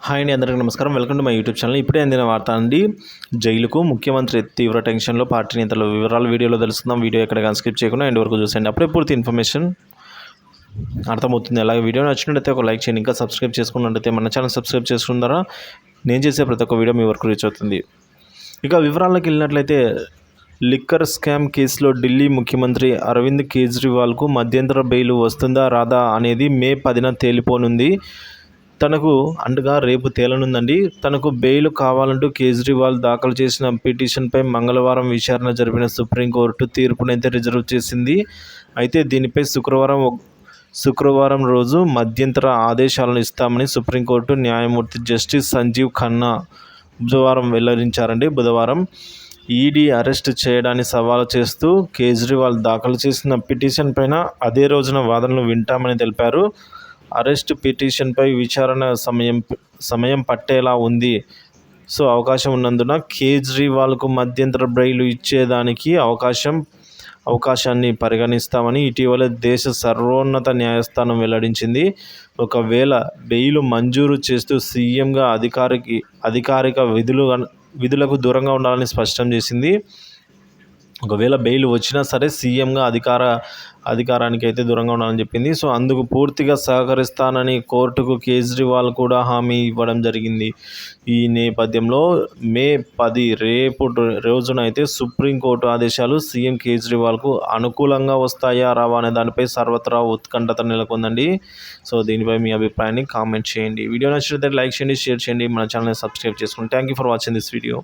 Hi అండి, అందరికీ నమస్కారం. Welcome to my YouTube channel. ఇప్పుడే అందిన వార్త అండి. జైలుకు ముఖ్యమంత్రి తీవ్ర టెన్షన్లో పార్టీ నేతల వివరాలు వీడియోలో తెలుసుకుందాం. వీడియో ఎక్కడ స్కిప్ చేయకుండా ఎండ్ వరకు చూసేయండి. అప్పుడే పూర్తి ఇన్ఫర్మేషన్ అర్థమవుతుంది. అలాగే వీడియో నచ్చినట్లయితే ఒక లైక్ చేయండి. ఇంకా సబ్స్క్రైబ్ చేసుకున్నట్లయితే మన ఛానల్ సబ్స్క్రైబ్ చేసుకున్నారా నేను చేసే ప్రతి ఒక్క వీడియో మీ వరకు రీచ్ అవుతుంది. ఇక వివరాల్లోకి వెళ్ళినట్లయితే లిక్కర్ స్కామ్ కేసులో ఢిల్లీ ముఖ్యమంత్రి అరవింద్ కేజ్రీవాల్కు మధ్యంతర బెయిల్ వస్తుందా రాదా అనేది మే 10న తేలిపోనుంది. తనకు అండగా రేపు తేలనుందండి. తనకు బెయిల్ కావాలంటూ కేజ్రీవాల్ దాఖలు చేసిన పిటిషన్పై మంగళవారం విచారణ జరిపిన సుప్రీంకోర్టు తీర్పునైతే రిజర్వ్ చేసింది. అయితే దీనిపై శుక్రవారం రోజు మధ్యంతర ఆదేశాలను ఇస్తామని సుప్రీంకోర్టు న్యాయమూర్తి జస్టిస్ సంజీవ్ ఖన్నా బుధవారం వెల్లడించారండి. ఈడీ అరెస్ట్ చేయడాన్ని సవాలు చేస్తూ కేజ్రీవాల్ దాఖలు చేసిన పిటిషన్ పైన అదే రోజున వాదనలు వింటామని తెలిపారు. అరెస్ట్ పిటిషన్పై విచారణ సమయం పట్టేలా ఉంది. అవకాశం ఉన్నందున కేజ్రీవాల్కు మధ్యంతర బెయిల్ ఇచ్చేదానికి అవకాశాన్ని పరిగణిస్తామని ఇటీవల దేశ సర్వోన్నత న్యాయస్థానం వెల్లడించింది. ఒకవేళ బెయిల్ మంజూరు చేస్తూ సీఎంగా అధికారిక విధులకు దూరంగా ఉండాలని స్పష్టం చేసింది. ఒకవేళ బెయిల్ వచ్చినా సరే సీఎంగా అధికారానికి అయితే దూరంగా ఉండాలని చెప్పింది. అందుకు పూర్తిగా సహకరిస్తానని కోర్టుకు కేజ్రీవాల్ కూడా హామీ ఇవ్వడం జరిగింది. ఈ నేపథ్యంలో మే 10 రేపు రోజున అయితే సుప్రీంకోర్టు ఆదేశాలు సీఎం కేజ్రీవాల్కు అనుకూలంగా వస్తాయా రావా అనే దానిపై సర్వత్రా ఉత్కంఠత నెలకొందండి. దీనిపై మీ అభిప్రాయాన్ని కామెంట్ చేయండి. వీడియో నచ్చినట్లయితే లైక్ చేయండి, షేర్ చేయండి, మన ఛానల్ని సబ్స్క్రైబ్ చేసుకోండి. Thank you for watching this video.